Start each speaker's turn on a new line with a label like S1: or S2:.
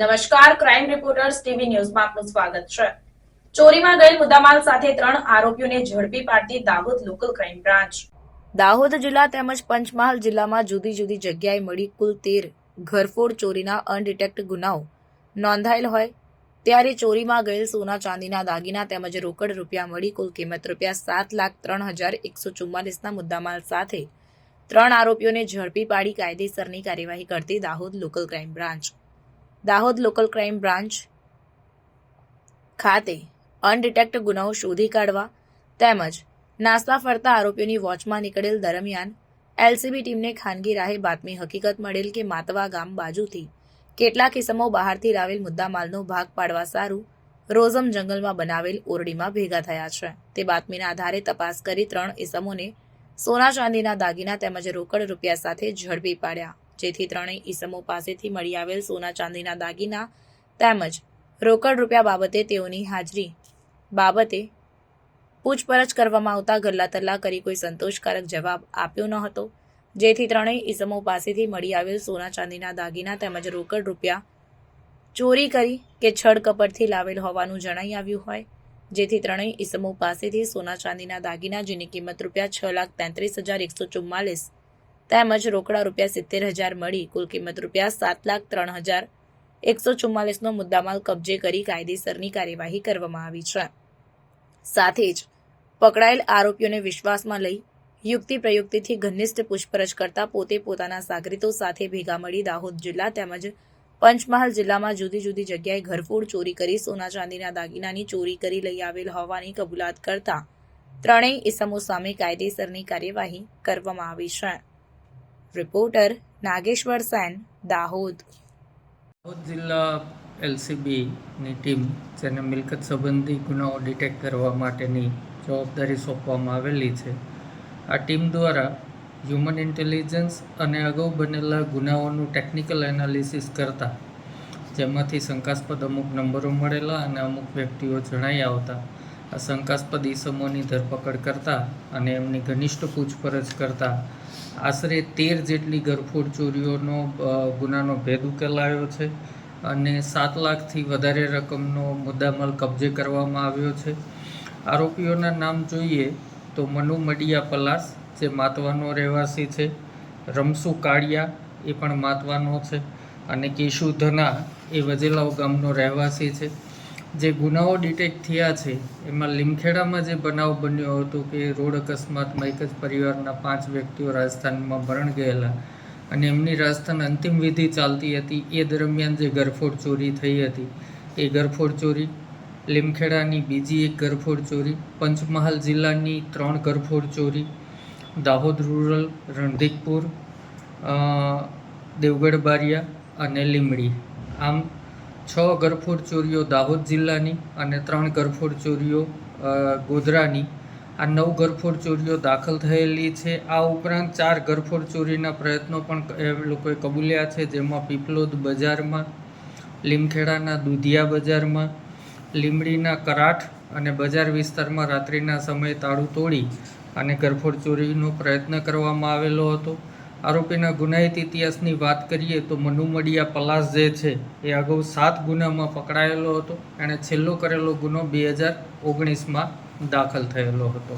S1: નમસ્કાર, crime reporters TV ન્યૂઝમાં આપનું સ્વાગત છે। ચોરીમાં ગયેલ મુદ્દામાલ સાથે 3 આરોપીઓને ઝડપી પાડતી Dahod local crime branch. Dahod જિલ્લા તેમજ પંચમહાલ જિલ્લામાં જુદી જુદી જગ્યાએ મળી કુલ 13 ઘરફોડ ચોરીના અનડિટેક્ટ ગુનાઓ નોંધાયેલ હોય ત્યારે ચોરીમાં ગયેલ સોના ચાંદીના દાગીના તેમજ રોકડ રૂપિયા મળી કુલ કિંમત ₹7,03,144ના મુદ્દામાલ સાથે 3 આરોપીઓને ઝડપી પાડી કાયદેસરની કાર્યવાહી કરતી Dahod local crime branch. Dahod local crime branch ખાતે અનડિટેક્ટ ગુનાઓ શોધી કાઢવા તેમજ નાસ્તા ફરતા આરોપીઓની વોચમાં નીકળેલ દરમિયાન એલસીબી ટીમને ખાનગી રાહે બાતમી હકીકત મળેલ કે માતવા ગામ બાજુથી કેટલાક ઇસમો બહારથી લાવેલ મુદ્દામાલનો ભાગ પાડવા સારું રોઝમ જંગલમાં બનાવેલ ઓરડીમાં ભેગા થયા છે। તે બાતમીના આધારે તપાસ કરી 3 ઇસમોને સોના ચાંદીના દાગીના તેમજ રોકડ રૂપિયા સાથે ઝડપી પાડ્યા, જેથી 3 ઇસમો પાસેથી મળી આવેલ સોના ચાંદીના દાગીના તેમજ રોકડ રૂપિયા બાબતે તેઓની હાજરી બાબતે પૂછપરછ કરવામાં આવતા ગલ્લા તલ્લા કરી કોઈ સંતોષકારક જવાબ આપ્યો ન હતો, જેથી 3 ઇસમો પાસેથી મળી આવેલ સોના ચાંદીના દાગીના તેમજ રોકડ રૂપિયા ચોરી કરી કે છળ કપટથી લાવેલ હોવાનું જણાઈ આવ્યું હોય, જેથી 3 ઇસમો પાસેથી સોના ચાંદીના દાગીના જેની કિંમત ₹6,33,144 તેમજ રોકડા ₹70,000 મળી કુલ કિંમત ₹7,03,144નો મુદ્દામાલ કબજે કરી કાયદેસરની કાર્યવાહી કરવામાં આવી છે। સાથે જ પકડાયેલ આરોપીઓને વિશ્વાસમાં લઈ યુક્તિ પ્રયુક્તિથી ઘનિષ્ઠ પૂછપરછ કરતા પોતે પોતાના સાગરીતો સાથે ભેગા મળી દાહોદ જિલ્લા તેમજ પંચમહાલ જિલ્લામાં જુદી જુદી જગ્યાએ ઘરફોડ ચોરી કરી સોના ચાંદીના દાગીનાની ચોરી કરી લઈ આવેલ હોવાની કબૂલાત કરતા 3 ઇસમો સામે કાયદેસરની કાર્યવાહી કરવામાં આવી છે। રિપોર્ટર નાગેશ્વર સેન, દાહોદ।
S2: દાહોદ જિલ્લા એલસીબીની ટીમ જેને મિલકત સંબંધી ગુનાઓ ડિટેક્ટ કરવા માટેની જવાબદારી સોંપવામાં આવેલી છે, આ ટીમ દ્વારા હ્યુમન ઇન્ટેલિજન્સ અને અગાઉ બનેલા ગુનાઓનું ટેકનિકલ એનાલિસિસ કરતા જેમાંથી શંકાસ્પદ અમુક નંબરો મળેલા અને અમુક વ્યક્તિઓ જણાઈ આવતા આ શંકાસ્પદ ઇસમોની ધરપકડ કરતા અને એમની ઘનિષ્ઠ પૂછપરછ કરતા આશરે 13 જેટલી ઘરફોડ ચોરીઓનો ગુનાનો ભેદ ઉકેલાયો છે અને 7 લાખથી વધારે રકમનો મુદ્દામાલ કબજે કરવામાં આવ્યો છે। આરોપીઓના નામ જોઈએ તો મનુ મડિયા પલાસ જે માતવાનો રહેવાસી છે, રમસુ કાળિયા એ પણ માતવાનો છે અને કેશુ ધના એ વજેલાવ ગામનો રહેવાસી છે। જે ગુનાઓ ડિટેક્ટ થયા છે એમાં લીમખેડામાં જે બનાવ બન્યો હતો કે રોડ અકસ્માતમાં એક જ પરિવારના 5 વ્યક્તિઓ રાજસ્થાનમાં મરણ ગયેલા અને એમની રાજસ્થાન અંતિમ વિધિ ચાલતી હતી એ દરમિયાન જે ઘરફોડ ચોરી થઈ હતી એ ઘરફોડ ચોરી, લીમખેડાની બીજી એક ઘરફોડ ચોરી, પંચમહાલ જિલ્લાની 3 ઘરફોડ ચોરી, દાહોદ રૂરલ, રણધીકપુર, દેવગઢ બારિયા અને લીમડી, આમ 6 ઘરફોડ ચોરીઓ દાહોદ જિલ્લાની અને 3 ઘરફોડ ચોરીઓ ગોધરાની, આ 9 ઘરફોડ ચોરીઓ દાખલ થયેલી છે। આ ઉપરાંત 4 ઘરફોડ ચોરીના પ્રયત્નો પણ એ લોકોએ કબૂલ્યા છે, જેમાં પીપલોદ બજારમાં, લીમખેડાના દુધિયા બજારમાં, લીમડીના કરાઠ અને બજાર વિસ્તારમાં રાત્રિના સમયે તાળું તોડી અને ઘરફોડ ચોરીનો પ્રયત્ન કરવામાં આવેલો હતો। આરોપીના ગુનાહિત ઇતિહાસની વાત કરીએ તો મનુ મડિયા પલાસ જે છે એ અગાઉ 7 ગુનામાં પકડાયેલો હતો। એણે છેલ્લો કરેલો ગુનો 2019માં દાખલ થયેલો હતો।